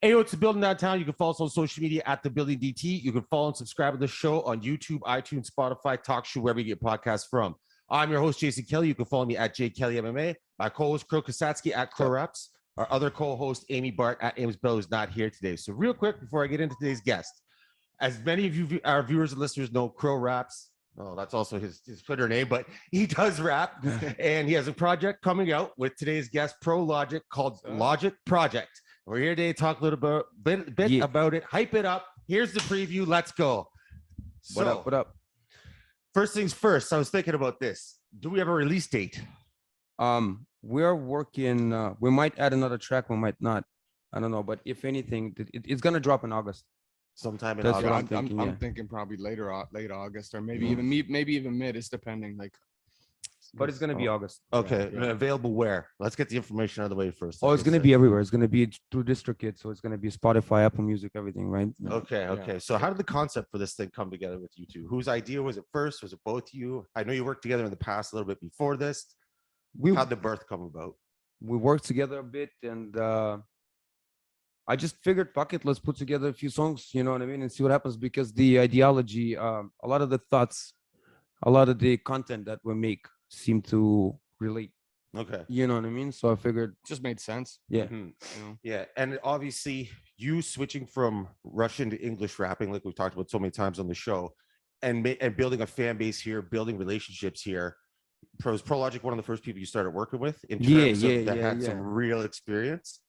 Hey, yo, it's the Building Downtown. You can follow us on social media at The Building DT. You can follow and subscribe to the show on YouTube, iTunes, Spotify, TalkShoe, wherever you get podcasts from. I'm your host, Jason Kelly. You can follow me at JKellyMMA. My co-host, KRIL Kasatsky at KRIL Reps. Our other co-host, Amy Bart at Ames Bell, is not here today. So real quick, before I get into today's guest, as many of you, our viewers and listeners know, KRIL Raps. Oh, that's also his Twitter name, but he does rap. And he has a project coming out with today's guest, Pro Logic, called Logic Project. We're here today to talk a little bit about it, hype it up. Here's the preview. Let's go. So, what up? First things first, I was thinking about this. Do we have a release date? We're working. We might add another track. We might not. I don't know. But if anything, it's gonna drop in August. Sometime in That's August. what I'm thinking. I'm thinking probably late August, or maybe even mid. It's depending. Like, but it's gonna be August. Okay, available where? Let's get the information out of the way first. Oh, it's gonna be everywhere. It's gonna be through DistroKid, so it's gonna be Spotify, Apple Music, everything, right? Okay. So how did the concept for this thing come together with you two? Whose idea was it first? Was it both you? I know you worked together in the past a little bit before this. How'd the birth come about? We worked together a bit, and I just figured, fuck it, let's put together a few songs, you know what I mean, and see what happens. Because the ideology, a lot of the thoughts, a lot of the content that we make seem to relate. Okay. You know what I mean? So I figured it just made sense. Yeah. Yeah. And obviously you switching from Russian to English rapping, like we've talked about so many times on the show, and building a fan base here, building relationships here. Pro Logic, one of the first people you started working with in terms of that had some real experience.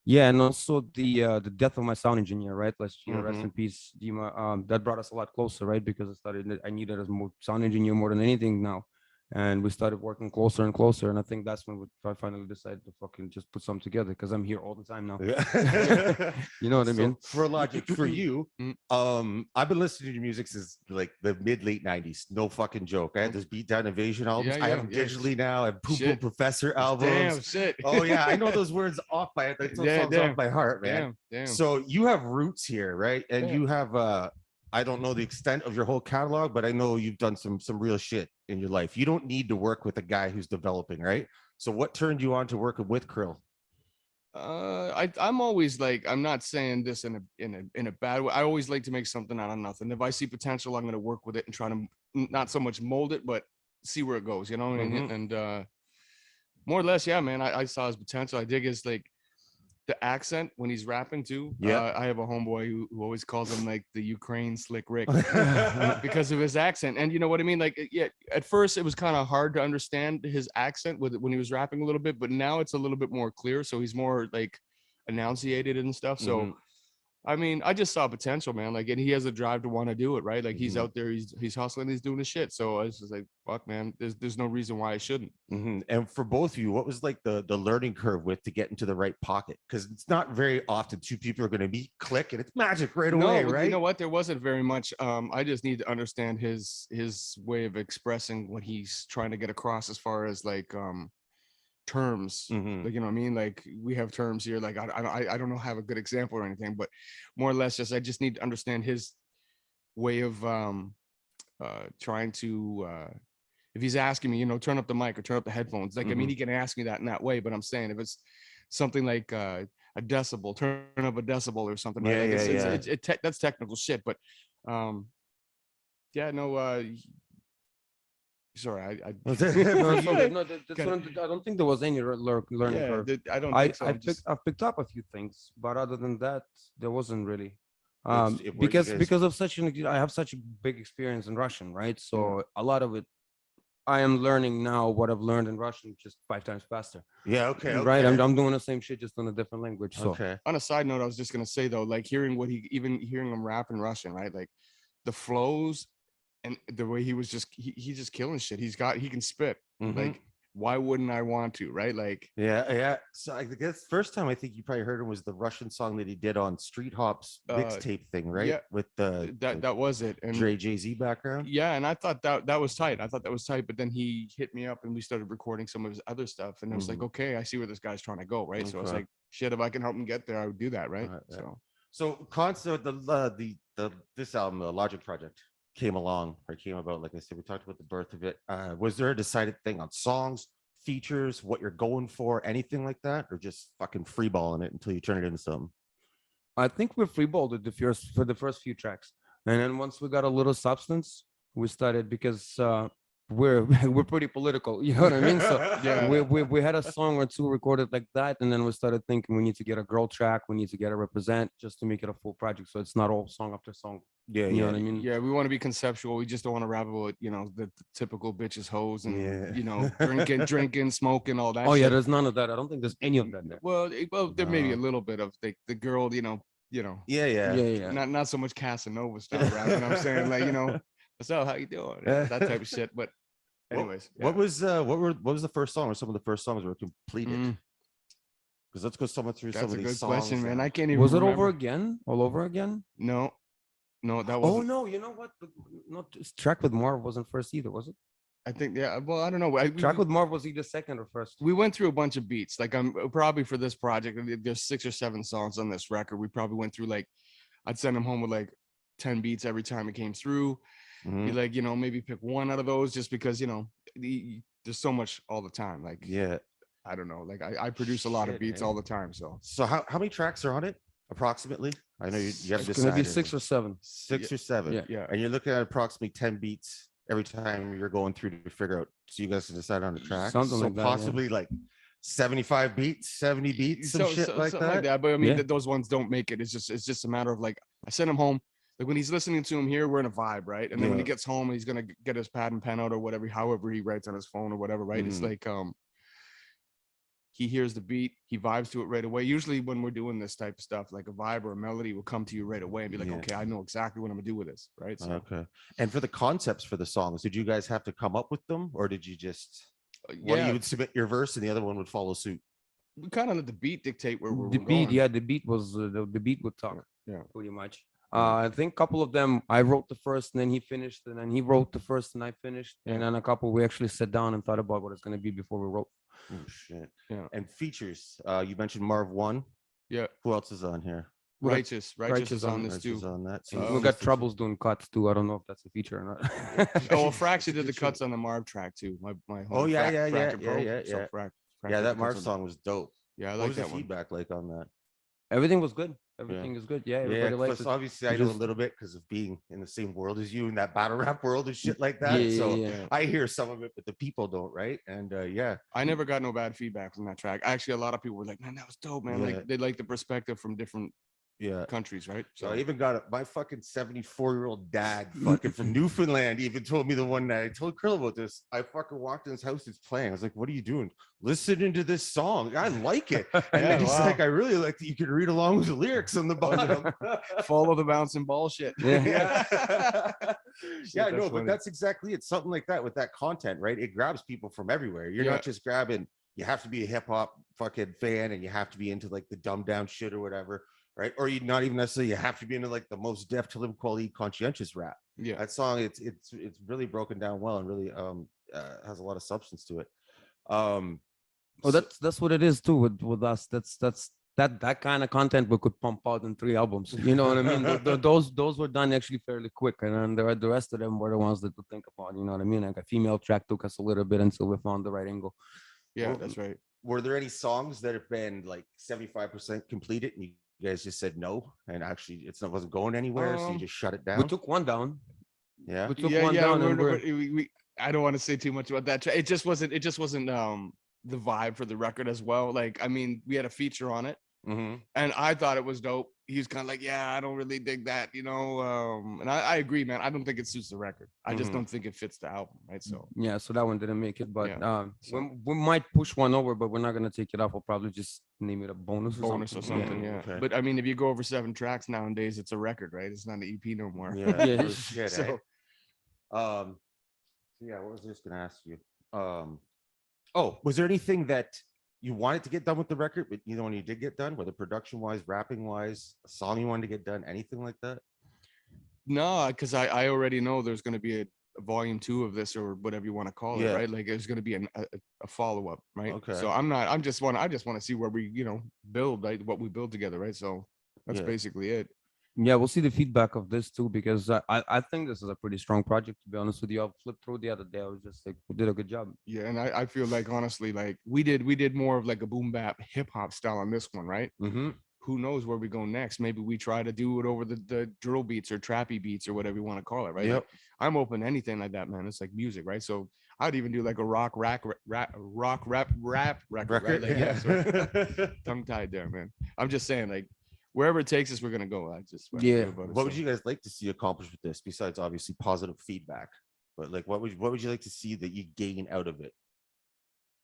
Yeah, and also the death of my sound engineer, right? Last year, rest in peace, Dima. That brought us a lot closer, right? Because I needed a sound engineer more than anything now. And we started working closer and closer. And I think that's when I finally decided to fucking just put something together, because I'm here all the time now. Yeah. You know what I mean? For Logic, for you, I've been listening to your music since like the late 90s. No fucking joke. I had this Beatdown Invasion albums. I have them digitally now. I have Poo Poo Professor albums. Damn shit. Oh yeah, I know those words off by those songs off by heart, man. Damn. So you have roots here, right? And you have I don't know the extent of your whole catalog, but I know you've done some real shit in your life. You don't need to work with a guy who's developing, right? So what turned you on to working with KRIL? I'm always like, I'm not saying this in a bad way. I always like to make something out of nothing. If I see potential, I'm going to work with it and try to not so much mold it, but see where it goes, you know? And more or less, yeah, man, I saw his potential. I dig his like the accent when he's rapping too. Yeah, I have a homeboy who always calls him like the Ukraine Slick Rick because of his accent. And you know what I mean? Like, yeah, at first it was kind of hard to understand his accent when he was rapping a little bit, but now it's a little bit more clear. So he's more like enunciated and stuff. So I mean, I just saw potential, man. Like, and he has a drive to want to do it, right? Like, he's out there, he's hustling, he's doing his shit. So I was just like, fuck, man, there's no reason why I shouldn't. And for both of you, what was like the learning curve with to get into the right pocket? Because it's not very often two people are going to meet, click, and it's magic right away, right? You know what? There wasn't very much. I just need to understand his way of expressing what he's trying to get across as far as like terms, like, you know what I mean? Like, we have terms here, like I don't know, have a good example or anything, but more or less just I just need to understand his way of trying to if he's asking me, you know, turn up the mic or turn up the headphones, like I mean, he can ask me that in that way, but I'm saying if it's something like a decibel, turn up a decibel or something, right? That's technical shit, but sorry, I don't think there was any learning curve. I don't think so. I've picked up a few things, but other than that, there wasn't really. Because of I have such a big experience in Russian, right? So a lot of it, I am learning now what I've learned in Russian just 5 times faster. Yeah, okay. Right, I'm doing the same shit just on a different language. So on a side note, I was just gonna say though, like hearing him rap in Russian, right? Like the flows and the way he was he's just killing shit. He can spit. Like, why wouldn't I want to, right? Like, yeah. So I guess first time I think you probably heard him was the Russian song that he did on Street Hop's mixtape thing, right? Yeah, with that was it. And Jay-Z background. Yeah, and I thought that was tight. But then he hit me up and we started recording some of his other stuff, and I was like, okay, I see where this guy's trying to go, right? Okay. So I was like, shit, if I can help him get there, I would do that, right? So this album, the Logic Project, came about, like I said, we talked about the birth of it. Was there a decided thing on songs, features, what you're going for, anything like that, or just fucking freeballing it until you turn it into something? I think we freeballed it for the first few tracks, and then once we got a little substance, we started because we're we're pretty political. You know what I mean? So Yeah. we had a song or two recorded like that, and then we started thinking we need to get a girl track, we need to get a represent just to make it a full project, so it's not all song after song. Yeah, You know yeah. what I mean? Yeah, we want to be conceptual. We just don't want to rap about, the typical bitches, hoes, and Yeah. drinking, smoking, all that. Oh yeah, shit. there's none of that. I don't think there's any of that there. Well, there may be a No. little bit of the girl, Yeah, Yeah, yeah. yeah. not so much Casanova style rap. You know what I'm saying? Like, what's up? How you doing? That type of shit. But anyways, What was the first song or some of the first songs were completed? Mm, Because let's go someone through that's some a of these good songs. question, man. now. I can't even. Was it remember. over again? All over again? No, that Oh wasn't. no, you know what? Not track with Marv wasn't first either, was it? I think well, I don't know. Track with Marv was either second or first. We went through a bunch of beats. Like I'm probably for this project, there's 6 or 7 songs on this record. We probably went through like, I'd send him home with like 10 beats every time it came through. Mhm. Be like, maybe pick one out of those just because, there's so much all the time. Like, Yeah. I don't know. Like I produce a lot of Shit, beats eh? all the time. So So how many tracks are on it approximately? I know you have It's gonna be decided. 6 or 7. 6 or 7. Yeah. yeah. And you're looking at approximately 10 beats every time you're going through to figure out. So you guys can decide on the track. Something so like that, yeah. possibly like 75 beats, 70 beats, some shit like something that. But I mean, Yeah. those ones don't make it. It's just a matter of like, I send him home. Like when he's listening to him here, we're in a vibe, right? And then when he Yeah. gets home, he's gonna get his pad and pen out or whatever, however he writes on his phone or whatever, right? It's Mhm. like he hears the beat, he vibes to it right away. Usually when we're doing this type of stuff, like a vibe or a melody will come to you right away and be like, Yeah. okay, I know exactly what I'm gonna do with this, right? So Okay. And for the concepts for the songs, did you guys have to come up with them or did you just one of yeah, you would submit your verse and the other one would follow suit? we kind of let the beat dictate where we're The beat, going. yeah, the beat was the beat would talk. Yeah. Pretty much. Mm. I think a couple of them I wrote the first and then he finished, and then he wrote the first and I finished, and Yeah. then a couple we actually sat down and thought about what it's gonna be before we wrote. Oh shit. Yeah. And features. You mentioned Marv Won. Yeah. Who else is on here? We got- Righteous Righteous is on on- this Righteous too. on that. So Um, we this got is the- troubles doing cuts too. I don't know if that's a feature or not. Oh, well, Frax It's a did the good cuts shit. on the Marv track too. My Oh, homie yeah, Frack- yeah, Frack yeah, and yeah, Pro. yeah, So yeah. Frack Yeah, did the that cuts Marv on- song was dope. Yeah, I What like was the that one. feedback like on that? Everything was good. Everything is good. Yeah, Yeah, everybody likes plus it. obviously I You know a just- little bit because of being in the same world as you in that battle rap world and shit like Yeah, that. yeah, So yeah. I hear some of it, but the people don't, right? And yeah, I never got no bad feedback from that track. Actually, a lot of people were like, "Man, that was dope, man!" Yeah. Like they like the perspective from different yeah. countries, right? So I even got my fucking 74-year-old dad fucking from Newfoundland even told me the one night I told KRIL about this. I fucking walked in his house, it's playing. I was like, what are you doing? Listening to this song. I like it. And Yeah, then he's wow. like, I really like that you can read along with the lyrics on the bottom. Follow the bouncing ball shit. Yeah. Yeah, no, that's but funny. that's exactly it. Something like that with that content, right? It grabs people from everywhere. You're Yeah. not just grabbing, you have to be a hip hop fucking fan and you have to be into like the dumbed down shit or whatever, right? Or you not even necessarily you have to be into like the most def to live quality conscientious rap. Yeah. That song, it's really broken down well and really has a lot of substance to it. Oh, that's what it is too with us. That's that kind of content we could pump out in 3 albums. You know what I mean? Those were done actually fairly quick, and then the rest of them were the ones that to think about. You know what I mean? Like a female track took us a little bit until we found the right angle. Yeah, Well, that's right. were there any songs that have been like 75% completed and you guys just said no and actually it wasn't going anywhere, so you just shut it down? We took one down. Yeah. We took one down, and we I don't want to say too much about that track. It just wasn't the vibe for the record as well. Like, I mean, we had a feature on it. Mhm. And I thought it was dope. He was kind of like, yeah, I don't really dig that, you know. And I agree, man. I don't think it suits the record. I just Mhm. don't think it fits the album, right? So Yeah, so that one didn't make it, but Yeah, so- we might push one over, but we're not gonna take it off. We'll probably just name it a bonus or something. yeah. okay. But I mean, if you go over 7 tracks nowadays, it's a record, right? It's not an EP no more. Yeah. Yeah. Oh, shit, So yeah, what was I just gonna ask you? Oh, was there anything that you wanted to get done with the record, but when you did get done, whether production wise, rapping wise, a song you wanted to get done, anything like that? no, because I already know there's going to be a volume 2 of this or whatever you want to call Yeah. it, right? Like there's going to be a follow up, right? Okay. So I just want to see where we build, right? What we build together, right? So that's Yeah. basically it. Yeah, we'll see the feedback of this too, because I think this is a pretty strong project, to be honest with you. I flipped through the other day. I was just like, we did a good job. Yeah, and I feel like honestly, like we did more of like a boom bap hip hop style on this one, right? Mm-hmm. who knows where we go next? Maybe we try to do it over the drill beats or trappy beats or whatever you want to call it, right? Yep. Like, I'm open to anything like that, man. It's like music, right? So I'd even do like a rock rap record, right? Like, yeah, so tongue tied there, man. I'm just saying, like, wherever it takes us, we're gonna go. I just Yeah. about it, What would so. you guys like to see accomplished with this, besides obviously positive feedback? But like, what would you like to see that you gain out of it?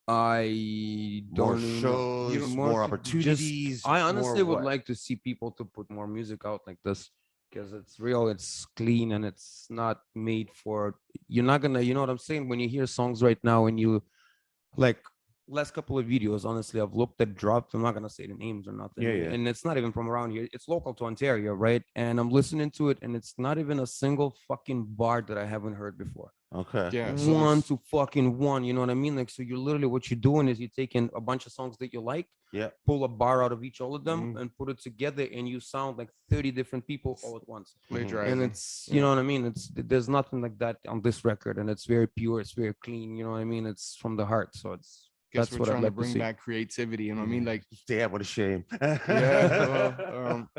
I More don't even know. shows, more opportunities. I honestly more would what? like to see people to put more music out like this because it's real, it's clean, and it's not made for. You're not gonna, you know what I'm saying? When you hear songs right now, and you like last couple of videos, honestly, I've looked at dropped. I'm not gonna say the names or nothing. Yeah, yeah. And it's not even from around here. It's local to Ontario, right? And I'm listening to it, and it's not even a single fucking bar that I haven't heard before. Okay. Yeah, so One there's- to fucking one, you know what I mean? Like, so you're literally what you're doing is you're taking a bunch of songs that you like, Yeah. pull a bar out of each all of them, Mhm. and put it together, and you sound like 30 different people all at once. plagiarizing. And it's, you know what I mean? There's nothing like that on this record, and it's very pure, it's very clean, you know what I mean? It's from the heart, so it's Guess that's we're what I'd trying to like to bring see. back creativity. You know what I mean? Like, Damn, what a shame. yeah. Well,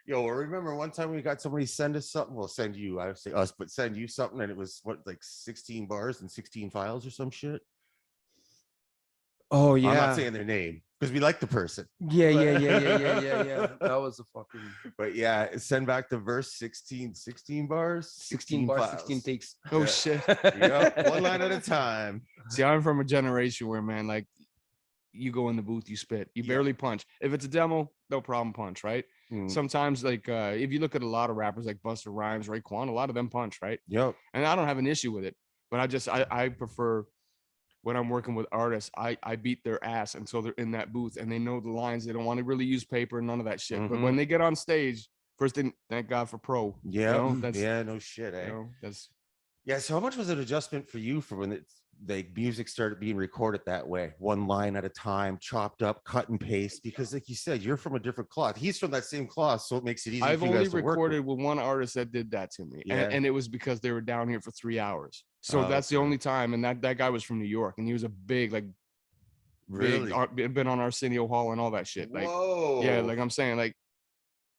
Yo, remember one time we got somebody send us something? Well, send you, I would say us, but send you something, and it was what, like 16 bars and 16 files or some shit. Oh I'm not yeah, saying their name because we like the person. yeah. That was a fucking But yeah, send back the verse 16 bars, 16 bars, files. 16 takes. oh Yeah. shit. Yep, one line at a time. See, I'm from a generation where, man, like, you go in the booth, you spit, you Yeah. barely punch. If it's a demo, no problem, punch, right? Mm. Sometimes, like, if you look at a lot of rappers like Busta Rhymes, Raekwon, a lot of them punch, right? Yep. And I don't have an issue with it, but I prefer when I'm working with artists, I beat their ass until they're in that booth and they know the lines. They don't want to really use paper, none of that shit. But when they get on stage, first thing, thank God for pro. Yeah. You know, that's, Yeah, no shit, eh? you know, that's Yeah. So how much was an adjustment for you for when it's like music started being recorded that way, one line at a time, chopped up, cut and paste? Because like you said, you're from a different cloth. He's from that same cloth, so it makes it easy I've for you only guys to work recorded with one artist that did that to me. Yeah. And it was because they were down here for 3 hours. So Oh, that's the okay. only time. And that guy was from New York and he was a big, like, Really? been on Arsenio Hall and all that shit. Like, Whoa. yeah, like I'm saying, like,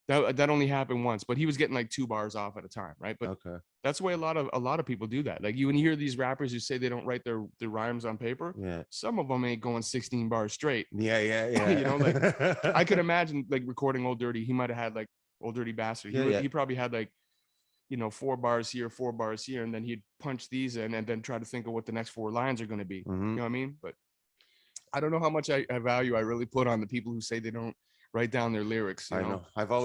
that only happened once, but he was getting like 2 bars off at a time, right? But Okay. that's the way a lot of people do that. Like, when you hear these rappers who say they don't write their rhymes on paper, Yeah. some of them ain't going 16 bars straight. Yeah. You know, like, I could imagine like recording Old Dirty. He might have had like Old Dirty Bastard. He probably had like, 4 bars here, 4 bars here, and then he'd punch these in and then try to think of what the next 4 lines are going to be. You know what I mean? But I don't know how much I value I really put on the people who say they don't write down their lyrics. You know?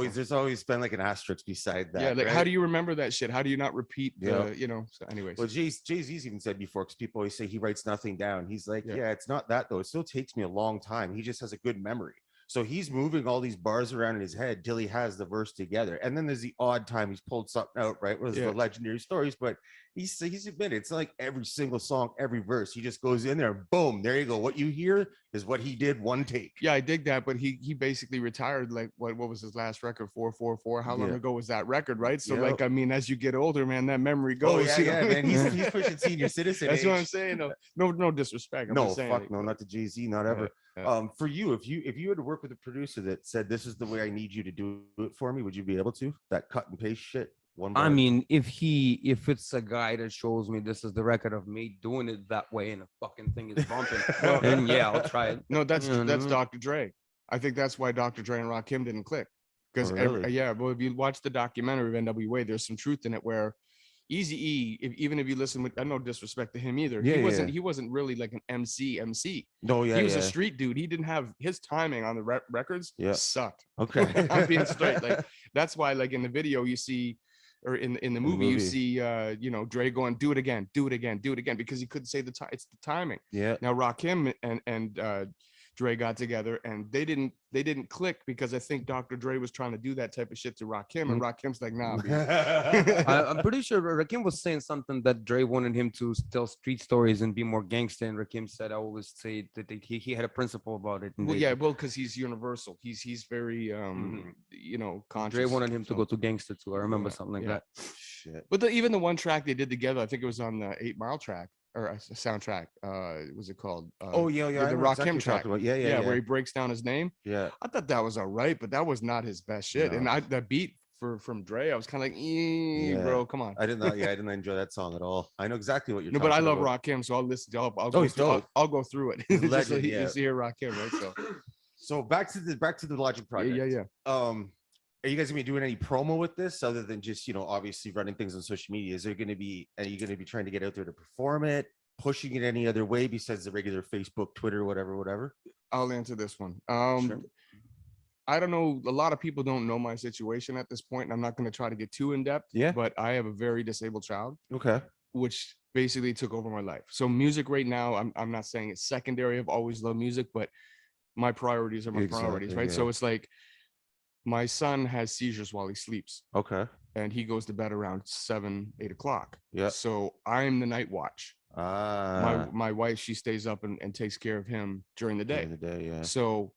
There's always been like an asterisk beside that. Yeah, like, right? how do you remember that shit? How do you not repeat Yeah. So anyways. Well, Jay-Z's even said before, because people always say he writes nothing down. He's like, Yeah. yeah, it's not that though. It still takes me a long time. He just has a good memory. So he's moving all these bars around in his head till he has the verse together. And then there's the odd time he's pulled something out, right? Was Yeah. the legendary stories, but he's admitted it's not like every single song, every verse. He just goes in there, boom, there you go. What you hear is what he did one take. Yeah, I dig that, but he basically retired. Like, what was his last record? 444. How long Yeah. ago was that record, right? So Yep. like, I mean, as you get older, man, that memory goes. Oh yeah, you know yeah, what I man. mean? He's pushing senior citizen. That's age. what I'm saying. No disrespect. I'm No, just saying, fuck like, no, not to Jay-Z, not ever. yeah. For you, if you had to work with a producer that said this is the way I need you to do it for me, would you be able to? That cut and paste shit. One I bar? mean, if it's a guy that shows me this is the record of me doing it that way and the fucking thing is bumping, then yeah, I'll try it. No, that's You know what I mean? Dr. Dre. I think that's why Dr. Dre and Rakim didn't click. Because Oh, really? well, if you watch the documentary of NWA, there's some truth in it where Eazy-E, even if you listen with, no disrespect to him either, Yeah, he wasn't really like an MC. No, yeah, He was yeah. a street dude. He didn't have his timing on the records. Yeah. Sucked. Okay. I'm being straight. Like, that's why, like, in the video you see, or in the movie you see, Dre going, do it again, because he couldn't say the time. It's the timing. Yeah. Now Rakim and Dre got together and they didn't click because I think Dr. Dre was trying to do that type of shit to Rakim and Rakim's like, nah, B. I'm pretty sure Rakim was saying something that Dre wanted him to tell street stories and be more gangster. And Rakim said, I always say that he had a principle about it. And because he's universal. He's very conscious. Dre wanted him to go to gangster too. I remember something like that. Shit. But even the one track they did together, I think it was on the 8 Mile track. or a soundtrack. What's it called? Oh yeah, yeah. I The know Rakim exactly what you're track. talking about. Yeah, yeah, yeah. Where he breaks down his name. Yeah. I thought that was all right, but that was not his best shit. No. And the beat from Dre, I was kind of like, Yeah. bro, come on. I didn't know. Yeah, I didn't enjoy that song at all. I know exactly what you're No, talking but I about. love Rakim, so I'll listen to. I'll go through it. He's a Just legend, yeah. just to hear Rakim, right? So So back to the Logic project. yeah. Are you guys gonna be doing any promo with this other than just obviously running things on social media? Are you gonna be trying to get out there to perform it, pushing it any other way besides the regular Facebook, Twitter, whatever? I'll answer this one. Sure. I don't know. A lot of people don't know my situation at this point, and I'm not going to try to get too in depth. Yeah. But I have a very disabled child, Okay. which basically took over my life. So music right now, I'm not saying it's secondary. I've always loved music, but my priorities are my priorities, right? Yeah. So it's like my son has seizures while he sleeps, Okay. and he goes to bed around 7, 8 o'clock. Yeah. So I'm the night watch. My wife, she stays up and takes care of him during the day. Yeah. So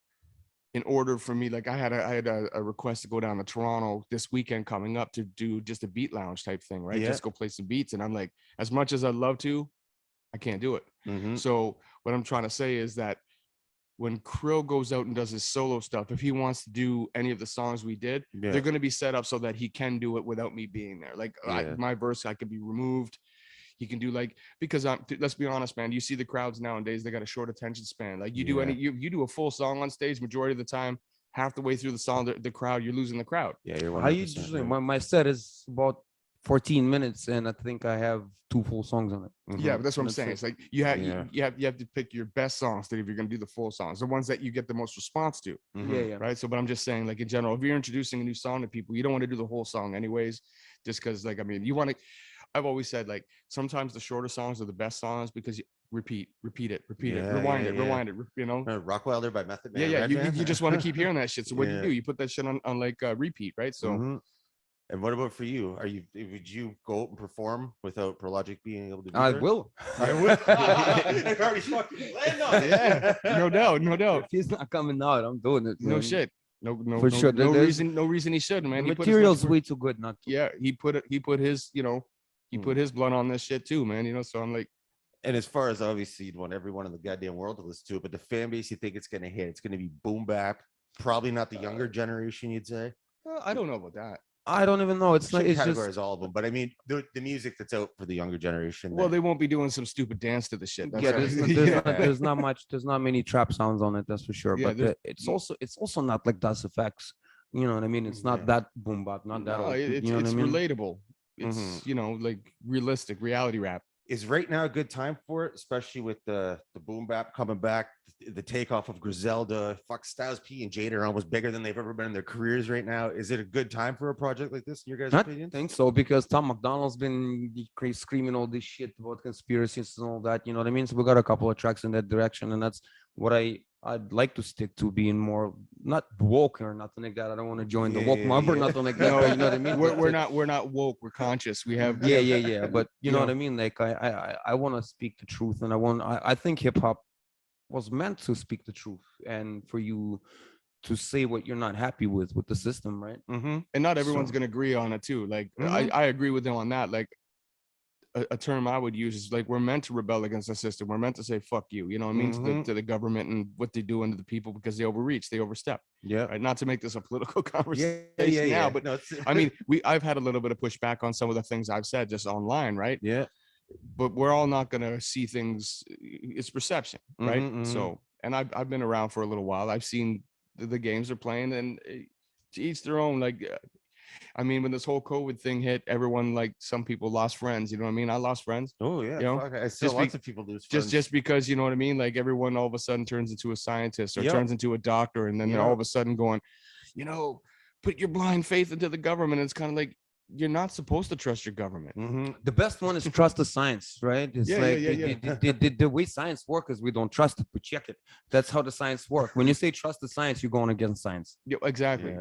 in order for me, like I had a request to go down to Toronto this weekend coming up to do just a beat lounge type thing, right? Yeah. Just go play some beats. And I'm like, as much as I'd love to, I can't do it. Mm-hmm. So what I'm trying to say is that when KRIL goes out and does his solo stuff, if he wants to do any of the songs we did, they're going to be set up so that he can do it without me being there. Like my verse, I could be removed. He can do because let's be honest, man, you see the crowds nowadays, they got a short attention span. Like you do a full song on stage, majority of the time, half the way through the song, the crowd, you're losing the crowd. Yeah, you're 100%. I usually my set is about 14 minutes, and I think I have 2 full songs on it. Mm-hmm. Yeah, but that's what I'm saying. It's like you have to pick your best songs if you're gonna do the full songs, the ones that you get the most response to. Mm-hmm. Yeah. Right. So, but I'm just saying, like in general, if you're introducing a new song to people, you don't want to do the whole song anyways, just because, like, I mean, you want to. I've always said, like, sometimes the shorter songs are the best songs because you repeat it, rewind it. Rockwilder by Method Man. Yeah. You just want to keep hearing that shit. So what do? You put that shit on like repeat, right? So. Mm-hmm. And what about for you? Would you go out and perform without Prologic being able to do I there? will. Yeah, no doubt. If he's not coming out, I'm doing it. No man. shit. No, For sure. No reason he shouldn't, man. The material's way too good not to. Yeah, he put his, he put his blood on this shit too, man. So I'm like. And as far as obviously you'd want everyone in the goddamn world to listen to it, but the fan base, you think it's gonna hit? It's gonna be boom bap. Probably not the younger generation, you'd say. I don't know about that. I don't even know. It's like it's categorize just all of them, but I mean the music that's out for the younger generation. Well, they won't be doing some stupid dance to the shit. That's yeah. right. There's not much. There's not many trap sounds on it. That's for sure. Yeah, But it's also not like Das Effects. You know what I mean? It's not that boom bap. Not that. No, it's relatable. It's like realistic reality rap. Is right now a good time for it, especially with the boom bap coming back, the takeoff of Griselda? Fuck, Styles P and Jada are almost bigger than they've ever been in their careers right now. Is it a good time for a project like this, in your guys' opinion? I think so, because Tom McDonald's been screaming all this shit about conspiracies and all that. You know what I mean? So we got a couple of tracks in that direction, and that's what I'd like to stick to, being more not woke or nothing like that. I don't want to join the woke mob or nothing like that. You know what I mean? We're not woke. We're conscious. We have yeah. But you know what I mean? Like I want to speak the truth, and I think hip hop was meant to speak the truth, and for you to say what you're not happy with the system, right? Mm-hmm. And not everyone's gonna agree on it too. Like I agree with them on that. Like a term I would use is like, we're meant to rebel against the system. We're meant to say fuck you. You know what I mean? To the government and what they do unto the people, because they overreach, they overstep. Yeah. Right. Not to make this a political conversation now, but no, I mean, I've had a little bit of pushback on some of the things I've said just online, right? Yeah. But we're all not gonna see things. It's perception, right? So, and I've been around for a little while. I've seen the games they're playing, and to each their own. Like, I mean, when this whole COVID thing hit, everyone, like, some people lost friends. You know what I mean? I lost friends. Oh yeah. You know? Fuck, I still lots of people lose friends. Just because, you know what I mean? Like, everyone all of a sudden turns into a scientist or turns into a doctor, and then they're all of a sudden going, put your blind faith into the government. It's kind of like, you're not supposed to trust your government. The best one is trust the science, right? It's the way science works is we don't trust it, we check it. That's how the science works. When you say trust the science, you're going against science. Yeah, exactly.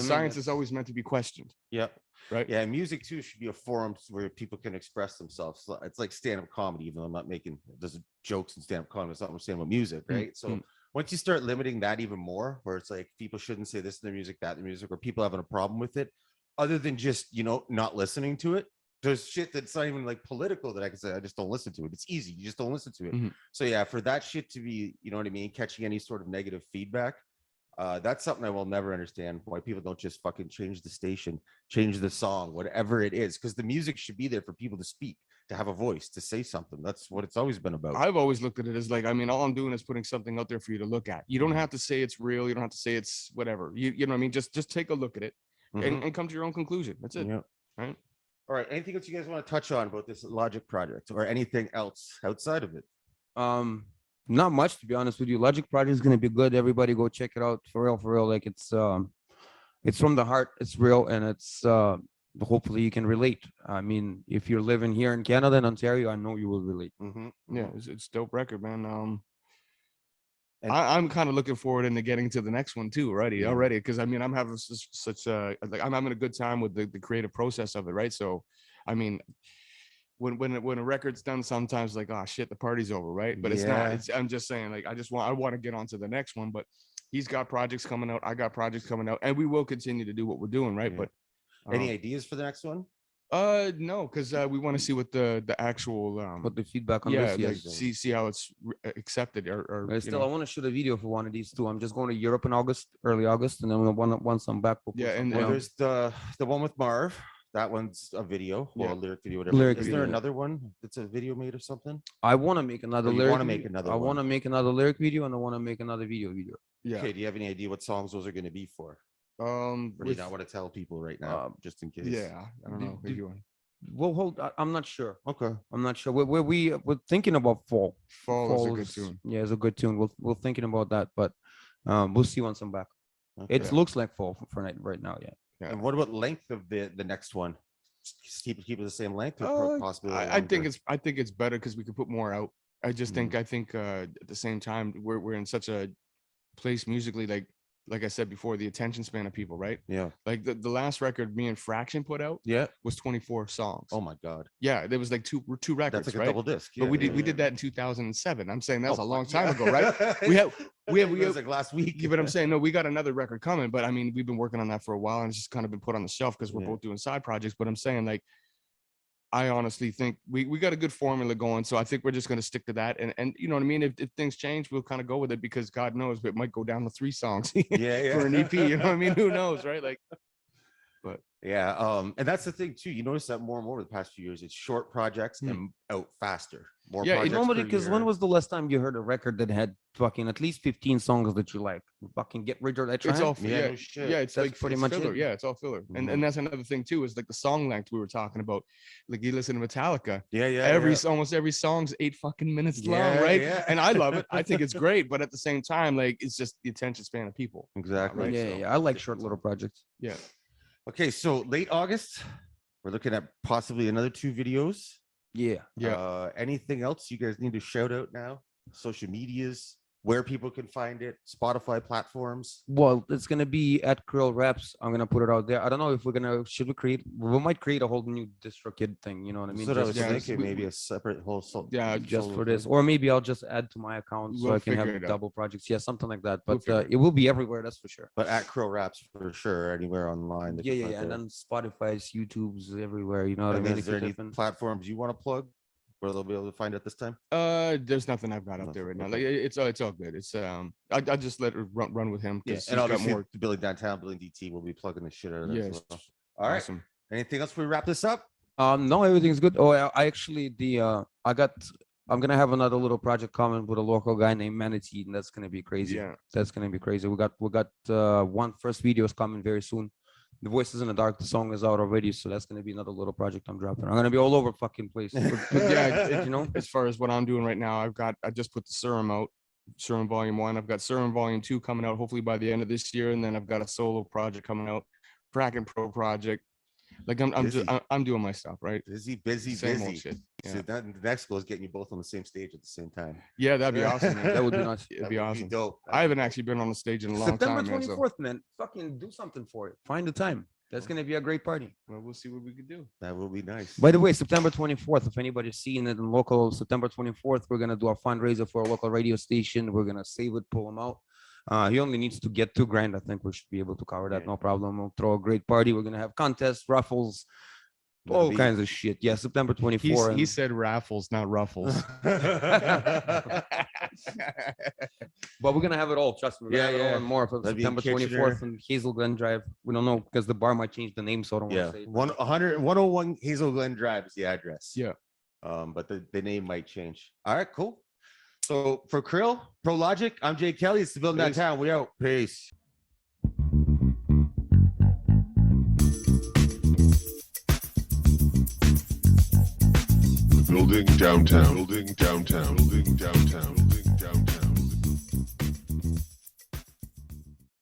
Science is always meant to be questioned. Yep. Right. Yeah, music too should be a forum where people can express themselves. It's like stand-up comedy, even though I'm not making there's jokes in stand-up comedy. It's not what I'm saying about music, right? So once you start limiting that even more, where it's like people shouldn't say this in their music, that in their music, or people having a problem with it, other than just not listening to it, there's shit that's not even like political that I can say I just don't listen to it. It's easy. You just don't listen to it. Mhm. So yeah, for that shit to be, you know what I mean, catching any sort of negative feedback, that's something I will never understand. Why people don't just fucking change the station, change the song, whatever it is, because the music should be there for people to speak, to have a voice, to say something. That's what it's always been about. I've always looked at it as like, I mean, all I'm doing is putting something out there for you to look at. You don't have to say it's real. You don't have to say it's whatever. You know what I mean? Just take a look at it Mhm. and come to your own conclusion. That's it. Yeah. Right. All right. Anything else you guys want to touch on about this Logic project or anything else outside of it? Not much, to be honest with you. Logic Project is gonna be good. Everybody go check it out for real, for real. Like it's from the heart, it's real, and it's hopefully you can relate. I mean, if you're living here in Canada and Ontario, I know you will relate. Yeah, it's dope record, man. And- I'm kind of looking forward into getting to the next one too, Yeah. already, because I mean, I'm having such like I'm having a good time with the creative process of it, right? So, I mean, when a record's done, sometimes like, oh shit, the party's over, right? But it's not. Yeah. I'm just saying, like, I want to get on to the next one, but he's got projects coming out, I got projects coming out, and we will continue to do what we're doing, right? Yeah. But Any ideas for the next one? no, because we want to see what the actual What the feedback on yeah, this? like Yes. see how it's accepted or But you still, know. I want to shoot a video for one of these two. I'm just going to Europe in August, early August, and then once I'm back, we'll put Yeah, and- something Well, out. there's the one with Marv. That one's a video or Yeah. a lyric video, whatever. Lyric Is there video. another one that's a video made or something? I want to make another Oh, you lyric. wanna make video. another I want to one. make another lyric video, and I want to make another video. Yeah. Okay. Do you have any idea what songs those are going to be for? Or do you with- not want to tell people right now, just in case? yeah, I don't Do- know. do- We'll hold. I'm not sure. Okay. I'm not sure. We're thinking about fall. Fall is a good is- tune. Yeah, it's a good tune. We're thinking about that, but we'll see once I'm back. Okay. It looks like fall for right now. Yeah. Yeah. And what about length of the next one? Just keep it the same length, or possibly? I think it's better because we could put more out. I just Mm-hmm. think at the same time we're in such a place musically, like I said before, the attention span of people, right? Yeah. Like the last record me and Fraction put out Yeah. was 24 songs. Oh my God. Yeah, there was like two records, That's like a right? double disc. But we yeah, did that in 2007. I'm saying that's Oh, a long fuck, time yeah. ago, right? We have It was like last week. yeah, but I'm saying no, we got another record coming. But I mean, we've been working on that for a while, and it's just kind of been put on the shelf because we're Yeah. both doing side projects. But I'm saying, like, I honestly think we got a good formula going, so I think we're just going to stick to that. And you know what I mean? If things change, we'll kind of go with it because God knows it might go down to 3 songs yeah. for an EP. You know what I mean? Who knows, right? Like, Yeah. And that's the thing too. You notice that more and more over the past few years. It's short projects Hmm. and out faster. More Yeah, it projects Normally, per because when year. was the last time you heard a record that had fucking at least 15 songs that you like? Fucking get rid of that. it's all Yeah, yeah, no shit. yeah. It's That's like pretty it's much filler. it. Yeah, it's all filler. Mhm. And that's another thing too is like the song length we were talking about. Like you listen to Metallica, Yeah. almost every song's 8 fucking minutes long, Yeah, right? yeah. And I love it. I think it's great, but at the same time, like it's just the attention span of people. Exactly. Right, Yeah, so- yeah. I like short little projects. Yeah. Okay, so late August, we're looking at possibly another 2 videos. Yeah. Yeah. Anything else you guys need to shout out now? Social medias, where people can find it, Spotify platforms. Well, it's gonna be at KRIL Raps. I'm gonna put it out there. I don't know if we might create a whole new DistroKid thing. You know what I mean? So I was yeah, thinking we- maybe a separate whole Yeah, just solo for this, thing. or maybe I'll just add to my account so We'll I can have figure it out. double projects. Yeah, something like that. We'll But figure it it will be everywhere. That's for sure. But at Krill Raps for sure, anywhere online. they Yeah, can yeah, find yeah. And it. then Spotify's, YouTube's everywhere. You know what And I mean? is there It's any different. platforms you want to plug where they'll be able to find it this time? There's nothing I've got up there right now. Nothing, Like it's all good. It's I just let it run with him Yeah, because and he's got obviously more. Billy Downtown, Billy DT will be plugging the shit out of that Yes. as well. All right. Awesome. Anything else before we wrap this up? No, everything's good. Oh, I actually I'm gonna have another little project coming with a local guy named Manatee, and that's gonna be crazy. Yeah. That's gonna be crazy. We got one first video is coming very soon. The Voices in the Dark, the song is out already, so that's gonna be another little project I'm dropping. I'm gonna be all over fucking place. But yeah, You know? as far as what I'm doing right now, I just put the Serum out, Serum Volume 1. I've got Serum Volume 2 coming out hopefully by the end of this year, and then I've got a solo project coming out, Kraken Pro project. Like Busy. I'm doing my stuff, right? Busy. Same old shit. So Yeah. that the next goal is getting you both on the same stage at the same time. Yeah, that'd be awesome. Man. That would be nice. It'd That be would awesome. dope. I haven't actually been on the stage in a long September time, man. So 24th, man. Fucking do something for it. Find the time. That's gonna be a great party. well, we'll see what we can do. That will be nice. By the way, September 24th, if anybody's seeing it in local, September 24th, we're gonna do a fundraiser for a local radio station. We're gonna save it, pull him out. He only needs to get $2,000. I think we should be able to cover that, Yeah. no problem. We'll throw a great party. We're gonna have contests, raffles, That'll All be- kinds of shit. Yeah, September 24. He said raffles, not ruffles. But we're gonna have it all. Trust me. We're gonna Yeah, have it all yeah. and more for That'd be in September Kitchener. 24th and Hazel Glen Drive. We don't know because the bar might change the name, so I don't want Yeah, to say it. 101 Hazel Glen Drive is the address. Yeah. But the name might change. All right, cool. So for KRIL, Pro Logic, I'm Jay Kelly. It's the building Peace. downtown. We out. Peace. Building downtown. Building downtown. Building downtown. Building